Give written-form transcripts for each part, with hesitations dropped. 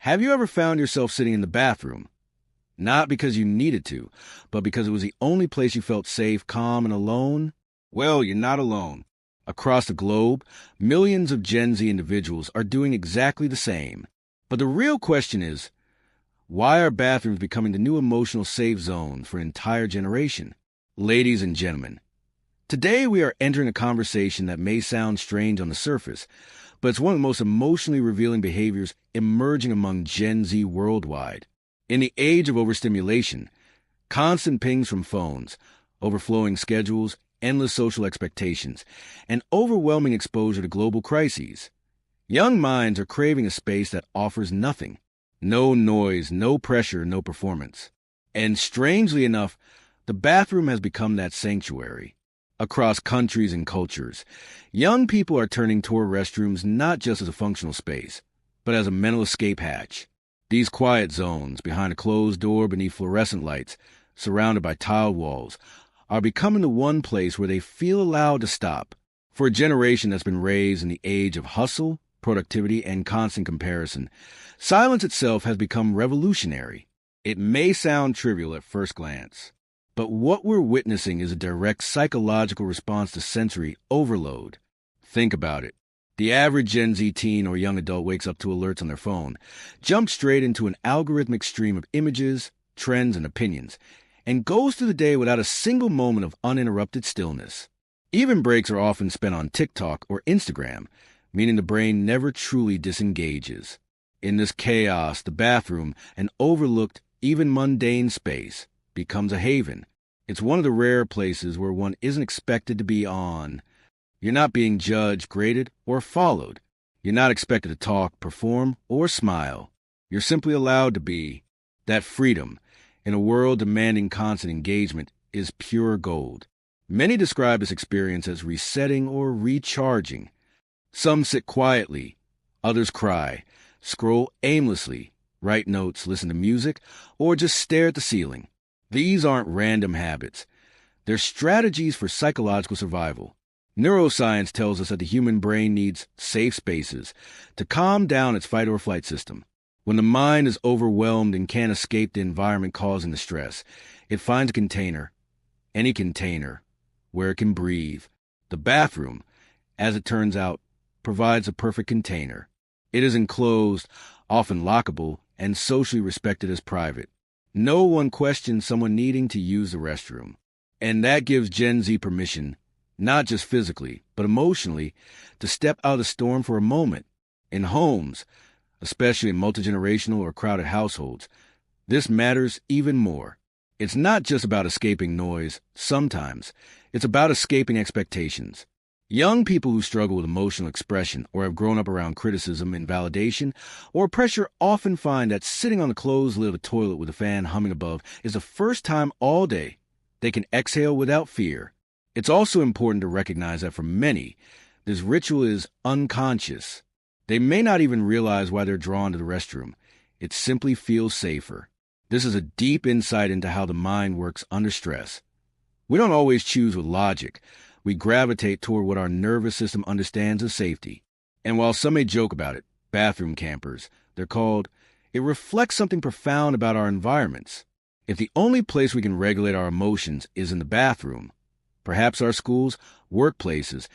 Have you ever found yourself sitting in the bathroom? Not because you needed to, but because it was the only place you felt safe, calm, and alone? Well, you're not alone. Across the globe, millions of Gen Z individuals are doing exactly the same. But the real question is, why are bathrooms becoming the new emotional safe zone for an entire generation? Ladies and gentlemen, today we are entering a conversation that may sound strange on the surface, but it's one of the most emotionally revealing behaviors emerging among Gen Z worldwide. In the age of overstimulation, constant pings from phones, overflowing schedules, endless social expectations, and overwhelming exposure to global crises, young minds are craving a space that offers nothing. No noise, no pressure, no performance. And strangely enough, the bathroom has become that sanctuary. Across countries and cultures, young people are turning toward restrooms not just as a functional space, but as a mental escape hatch. These quiet zones, behind a closed door beneath fluorescent lights, surrounded by tiled walls, are becoming the one place where they feel allowed to stop. For a generation that's been raised in the age of hustle, productivity, and constant comparison, silence itself has become revolutionary. It may sound trivial at first glance, but what we're witnessing is a direct psychological response to sensory overload. Think about it. The average Gen Z teen or young adult wakes up to alerts on their phone, jumps straight into an algorithmic stream of images, trends, and opinions, and goes through the day without a single moment of uninterrupted stillness. Even breaks are often spent on TikTok or Instagram, meaning the brain never truly disengages. In this chaos, the bathroom, an overlooked, even mundane space, becomes a haven. It's one of the rare places where one isn't expected to be on. You're not being judged, graded, or followed. You're not expected to talk, perform, or smile. You're simply allowed to be. That freedom, in a world demanding constant engagement, is pure gold. Many describe this experience as resetting or recharging. Some sit quietly, others cry, scroll aimlessly, write notes, listen to music, or just stare at the ceiling. These aren't random habits. They're strategies for psychological survival. Neuroscience tells us that the human brain needs safe spaces to calm down its fight or flight system. When the mind is overwhelmed and can't escape the environment causing the stress, it finds a container, any container, where it can breathe. The bathroom, as it turns out, provides a perfect container. It is enclosed, often lockable, and socially respected as private. No one questions someone needing to use the restroom. And that gives Gen Z permission, not just physically, but emotionally, to step out of the storm for a moment. In homes, especially in multi-generational or crowded households, this matters even more. It's not just about escaping noise. Sometimes, it's about escaping expectations. Young people who struggle with emotional expression or have grown up around criticism, invalidation, or pressure often find that sitting on the closed lid of a toilet with a fan humming above is the first time all day they can exhale without fear. It's also important to recognize that for many, this ritual is unconscious. They may not even realize why they're drawn to the restroom. It simply feels safer. This is a deep insight into how the mind works under stress. We don't always choose with logic. We gravitate toward what our nervous system understands as safety. And while some may joke about it, bathroom campers, they're called, it reflects something profound about our environments. If the only place we can regulate our emotions is in the bathroom, perhaps our schools, workplaces,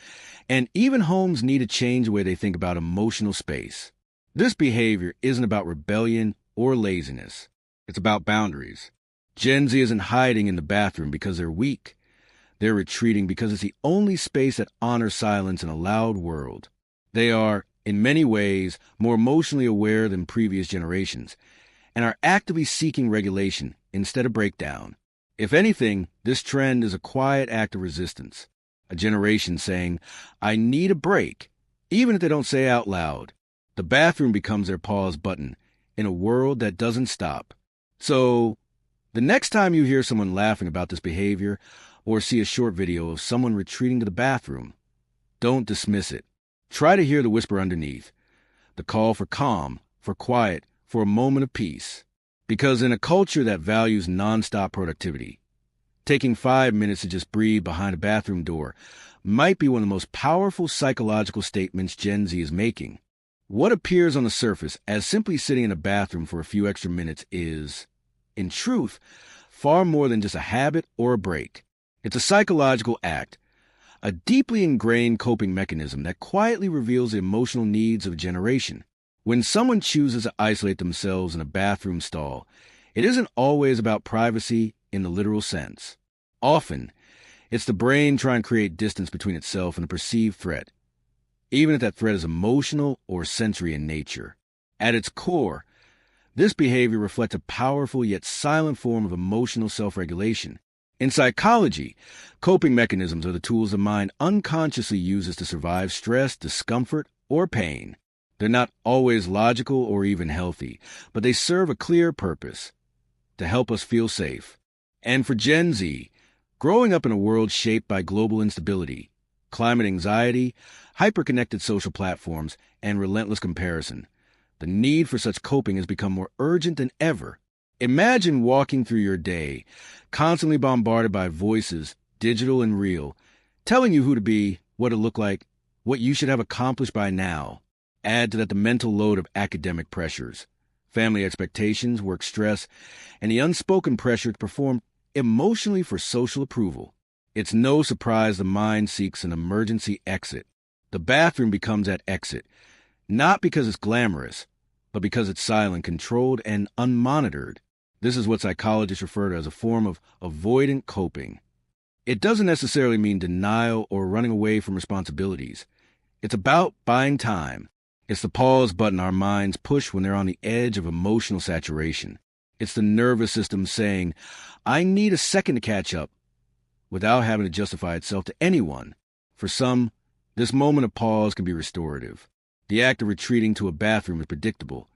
and even homes need to change the way they think about emotional space. This behavior isn't about rebellion or laziness. It's about boundaries. Gen Z isn't hiding in the bathroom because they're weak. They're retreating because it's the only space that honors silence in a loud world. They are, in many ways, more emotionally aware than previous generations, and are actively seeking regulation instead of breakdown. If anything, this trend is a quiet act of resistance, a generation saying, I need a break, even if they don't say it out loud. The bathroom becomes their pause button in a world that doesn't stop. So, the next time you hear someone laughing about this behavior or see a short video of someone retreating to the bathroom, don't dismiss it. Try to hear the whisper underneath, the call for calm, for quiet, for a moment of peace. Because in a culture that values nonstop productivity, taking 5 minutes to just breathe behind a bathroom door might be one of the most powerful psychological statements Gen Z is making. What appears on the surface as simply sitting in a bathroom for a few extra minutes is, in truth, far more than just a habit or a break. It's a psychological act, a deeply ingrained coping mechanism that quietly reveals the emotional needs of a generation. When someone chooses to isolate themselves in a bathroom stall, it isn't always about privacy in the literal sense. Often, it's the brain trying to create distance between itself and a perceived threat, even if that threat is emotional or sensory in nature. At its core, this behavior reflects a powerful yet silent form of emotional self-regulation. In psychology, coping mechanisms are the tools the mind unconsciously uses to survive stress, discomfort, or pain. They're not always logical or even healthy, but they serve a clear purpose: to help us feel safe. And for Gen Z, growing up in a world shaped by global instability, climate anxiety, hyper-connected social platforms, and relentless comparison, the need for such coping has become more urgent than ever. Imagine walking through your day, constantly bombarded by voices, digital and real, telling you who to be, what to look like, what you should have accomplished by now. Add to that the mental load of academic pressures, family expectations, work stress, and the unspoken pressure to perform emotionally for social approval. It's no surprise the mind seeks an emergency exit. The bathroom becomes that exit, not because it's glamorous, but because it's silent, controlled, and unmonitored. This is what psychologists refer to as a form of avoidant coping. It doesn't necessarily mean denial or running away from responsibilities. It's about buying time. It's the pause button our minds push when they're on the edge of emotional saturation. It's the nervous system saying, I need a second to catch up, without having to justify itself to anyone. For some, this moment of pause can be restorative. The act of retreating to a bathroom is predictable.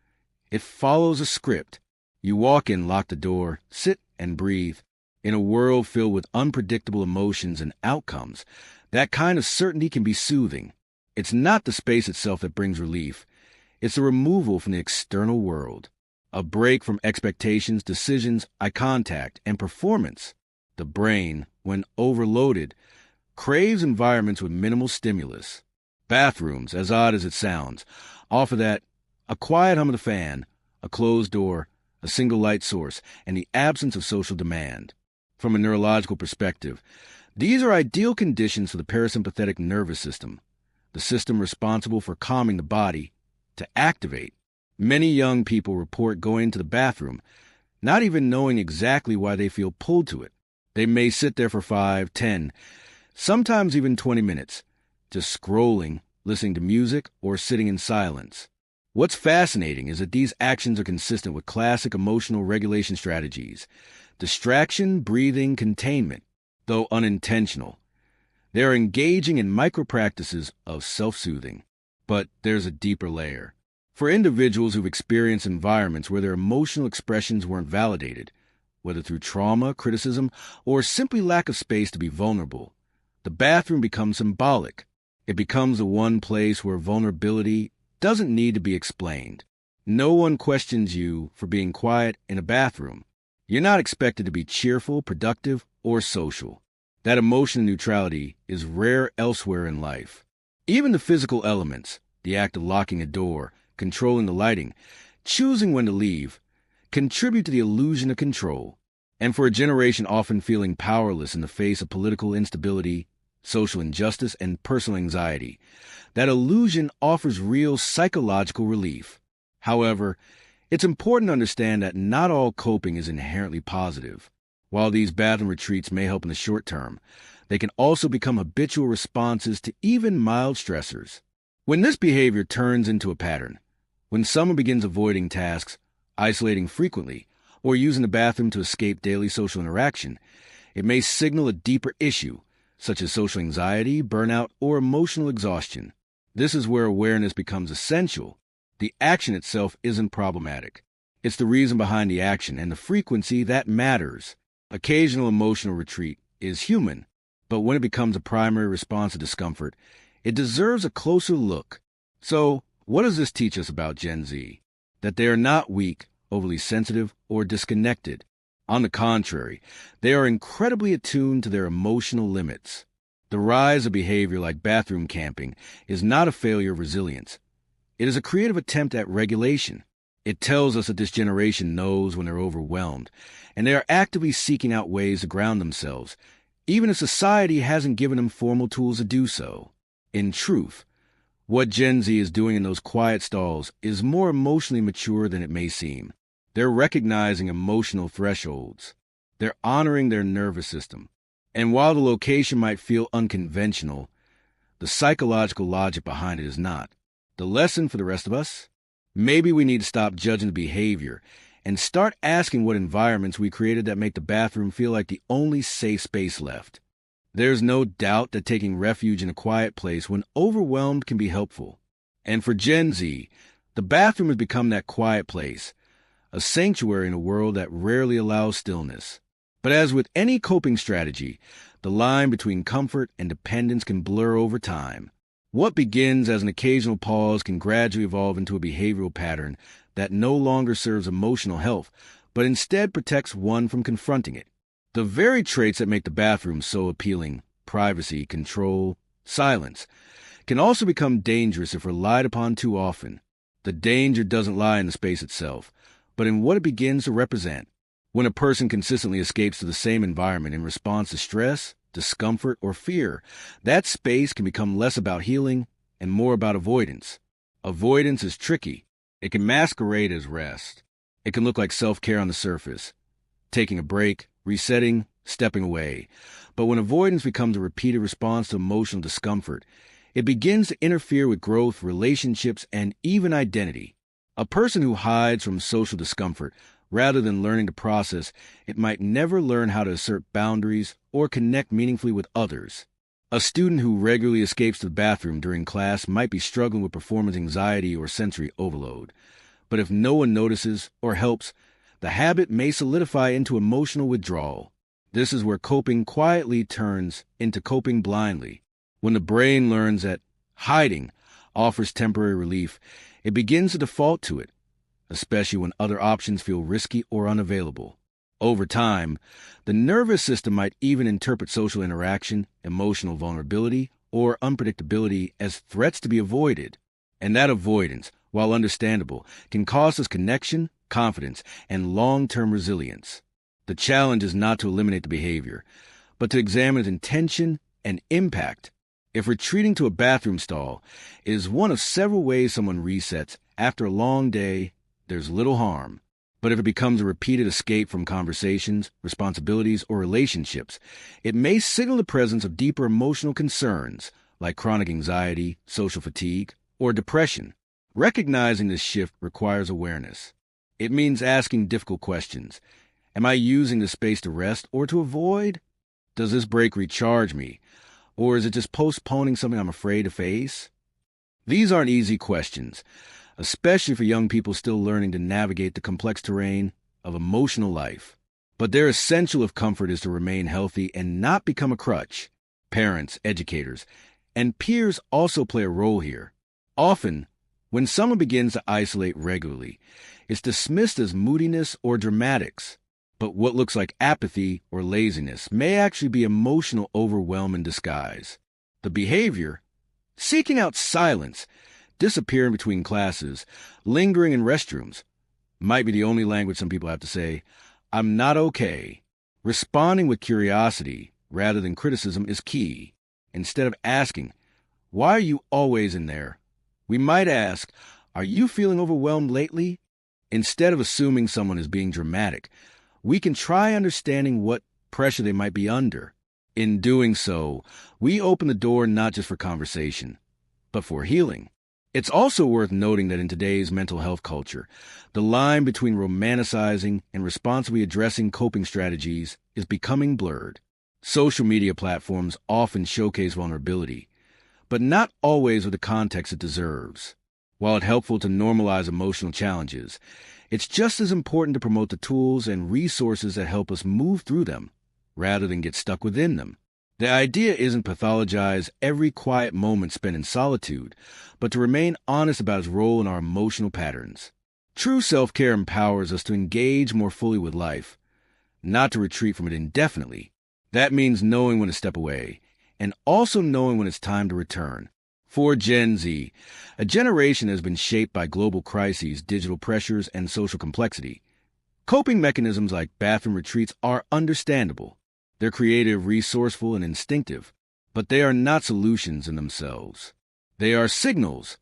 It follows a script. You walk in, lock the door, sit, and breathe. In a world filled with unpredictable emotions and outcomes, that kind of certainty can be soothing. It's not the space itself that brings relief. It's a removal from the external world, a break from expectations, decisions, eye contact, and performance. The brain, when overloaded, craves environments with minimal stimulus. Bathrooms, as odd as it sounds, offer that: a quiet hum of the fan, a closed door, a single light source, and the absence of social demand. From a neurological perspective, these are ideal conditions for the parasympathetic nervous system, the system responsible for calming the body, to activate. Many young people report going to the bathroom, not even knowing exactly why they feel pulled to it. They may sit there for 5, 10, sometimes even 20 minutes, just scrolling, listening to music, or sitting in silence. What's fascinating is that these actions are consistent with classic emotional regulation strategies: distraction, breathing, containment. Though unintentional, they are engaging in micro-practices of self-soothing. But there's a deeper layer. For individuals who've experienced environments where their emotional expressions weren't validated, whether through trauma, criticism, or simply lack of space to be vulnerable, the bathroom becomes symbolic. It becomes the one place where vulnerability doesn't need to be explained. No one questions you for being quiet in a bathroom. You're not expected to be cheerful, productive, or social. That emotional neutrality is rare elsewhere in life. Even the physical elements, the act of locking a door, controlling the lighting, choosing when to leave, contribute to the illusion of control. And for a generation often feeling powerless in the face of political instability, social injustice, and personal anxiety, that illusion offers real psychological relief. However, it's important to understand that not all coping is inherently positive. While these bathroom retreats may help in the short term, they can also become habitual responses to even mild stressors. When this behavior turns into a pattern, when someone begins avoiding tasks, isolating frequently, or using the bathroom to escape daily social interaction, it may signal a deeper issue, such as social anxiety, burnout, or emotional exhaustion. This is where awareness becomes essential. The action itself isn't problematic. It's the reason behind the action and the frequency that matters. Occasional emotional retreat is human, but when it becomes a primary response to discomfort, it deserves a closer look. So, what does this teach us about Gen Z? That they are not weak, overly sensitive, or disconnected. On the contrary, they are incredibly attuned to their emotional limits. The rise of behavior like bathroom camping is not a failure of resilience. It is a creative attempt at regulation. It tells us that this generation knows when they're overwhelmed, and they are actively seeking out ways to ground themselves, even if society hasn't given them formal tools to do so. In truth, what Gen Z is doing in those quiet stalls is more emotionally mature than it may seem. They're recognizing emotional thresholds. They're honoring their nervous system. And while the location might feel unconventional, the psychological logic behind it is not. The lesson for the rest of us? Maybe we need to stop judging the behavior and start asking what environments we created that make the bathroom feel like the only safe space left. There's no doubt that taking refuge in a quiet place when overwhelmed can be helpful. And for Gen Z, the bathroom has become that quiet place, a sanctuary in a world that rarely allows stillness. But as with any coping strategy, the line between comfort and dependence can blur over time. What begins as an occasional pause can gradually evolve into a behavioral pattern that no longer serves emotional health, but instead protects one from confronting it. The very traits that make the bathroom so appealing, privacy, control, silence, can also become dangerous if relied upon too often. The danger doesn't lie in the space itself, but in what it begins to represent. When a person consistently escapes to the same environment in response to stress, discomfort, or fear, that space can become less about healing and more about avoidance. Avoidance is tricky. It can masquerade as rest. It can look like self-care on the surface, taking a break, resetting, stepping away. But when avoidance becomes a repeated response to emotional discomfort, it begins to interfere with growth, relationships, and even identity. A person who hides from social discomfort rather than learning to process it might never learn how to assert boundaries or connect meaningfully with others. A student who regularly escapes to the bathroom during class might be struggling with performance anxiety or sensory overload. But if no one notices or helps, the habit may solidify into emotional withdrawal. This is where coping quietly turns into coping blindly. When the brain learns that hiding offers temporary relief, it begins to default to it, especially when other options feel risky or unavailable. Over time, the nervous system might even interpret social interaction, emotional vulnerability, or unpredictability as threats to be avoided. And that avoidance, while understandable, can cost us connection, confidence, and long-term resilience. The challenge is not to eliminate the behavior, but to examine its intention and impact. If retreating to a bathroom stall is one of several ways someone resets after a long day, there's little harm. But if it becomes a repeated escape from conversations, responsibilities, or relationships, it may signal the presence of deeper emotional concerns like chronic anxiety, social fatigue, or depression. Recognizing this shift requires awareness. It means asking difficult questions. Am I using this space to rest or to avoid? Does this break recharge me? Or is it just postponing something I'm afraid to face? These aren't easy questions, especially for young people still learning to navigate the complex terrain of emotional life. But they're essential if comfort is to remain healthy and not become a crutch. Parents, educators, and peers also play a role here. Often, when someone begins to isolate regularly, it's dismissed as moodiness or dramatics. But what looks like apathy or laziness may actually be emotional overwhelm in disguise. The behavior, seeking out silence, disappearing between classes, lingering in restrooms, might be the only language some people have to say, "I'm not okay." Responding with curiosity rather than criticism is key. Instead of asking, "Why are you always in there?" we might ask, "Are you feeling overwhelmed lately?" Instead of assuming someone is being dramatic, we can try understanding what pressure they might be under. In doing so, we open the door not just for conversation, but for healing. It's also worth noting that in today's mental health culture, the line between romanticizing and responsibly addressing coping strategies is becoming blurred. Social media platforms often showcase vulnerability, but not always with the context it deserves. While it's helpful to normalize emotional challenges, it's just as important to promote the tools and resources that help us move through them, rather than get stuck within them. The idea isn't to pathologize every quiet moment spent in solitude, but to remain honest about its role in our emotional patterns. True self-care empowers us to engage more fully with life, not to retreat from it indefinitely. That means knowing when to step away, and also knowing when it's time to return. For Gen Z, a generation has been shaped by global crises, digital pressures, and social complexity. Coping mechanisms like bathroom retreats are understandable. They're creative, resourceful, and instinctive, but they are not solutions in themselves. They are signals,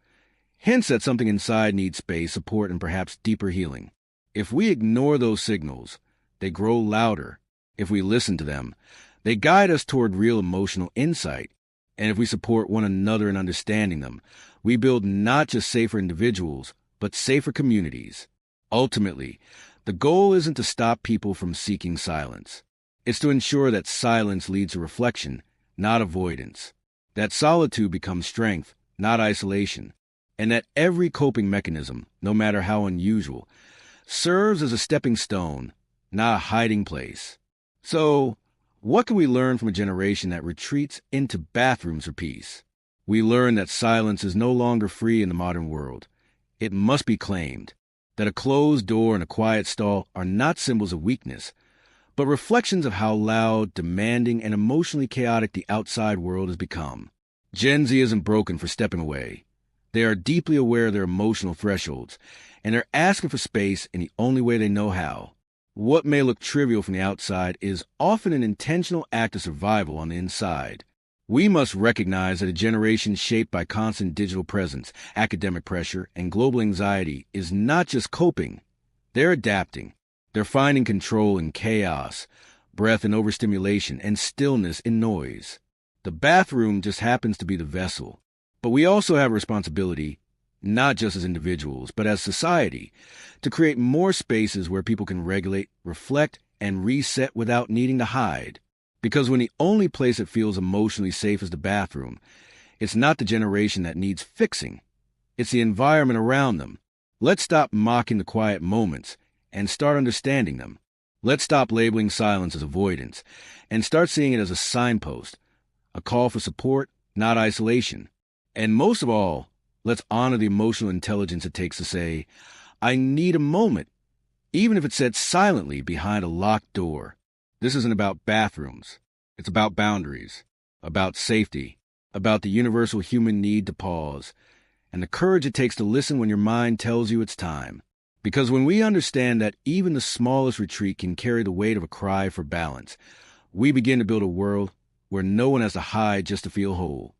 hints that something inside needs space, support, and perhaps deeper healing. If we ignore those signals, they grow louder. If we listen to them, they guide us toward real emotional insight. And if we support one another in understanding them, we build not just safer individuals, but safer communities. Ultimately, the goal isn't to stop people from seeking silence. It's to ensure that silence leads to reflection, not avoidance. That solitude becomes strength, not isolation. And that every coping mechanism, no matter how unusual, serves as a stepping stone, not a hiding place. So, what can we learn from a generation that retreats into bathrooms for peace? We learn that silence is no longer free in the modern world. It must be claimed. That a closed door and a quiet stall are not symbols of weakness, but reflections of how loud, demanding, and emotionally chaotic the outside world has become. Gen Z isn't broken for stepping away. They are deeply aware of their emotional thresholds, and they're asking for space in the only way they know how. What may look trivial from the outside is often an intentional act of survival on the inside. We must recognize that a generation shaped by constant digital presence, academic pressure, and global anxiety is not just coping. They're adapting. They're finding control in chaos, breath in overstimulation, and stillness in noise. The bathroom just happens to be the vessel. But we also have a responsibility, not just as individuals, but as society, to create more spaces where people can regulate, reflect, and reset without needing to hide. Because when the only place that feels emotionally safe is the bathroom, it's not the generation that needs fixing. It's the environment around them. Let's stop mocking the quiet moments and start understanding them. Let's stop labeling silence as avoidance and start seeing it as a signpost, a call for support, not isolation. And most of all, let's honor the emotional intelligence it takes to say, I need a moment, even if it's said silently behind a locked door. This isn't about bathrooms. It's about boundaries, about safety, about the universal human need to pause, and the courage it takes to listen when your mind tells you it's time. Because when we understand that even the smallest retreat can carry the weight of a cry for balance, we begin to build a world where no one has to hide just to feel whole.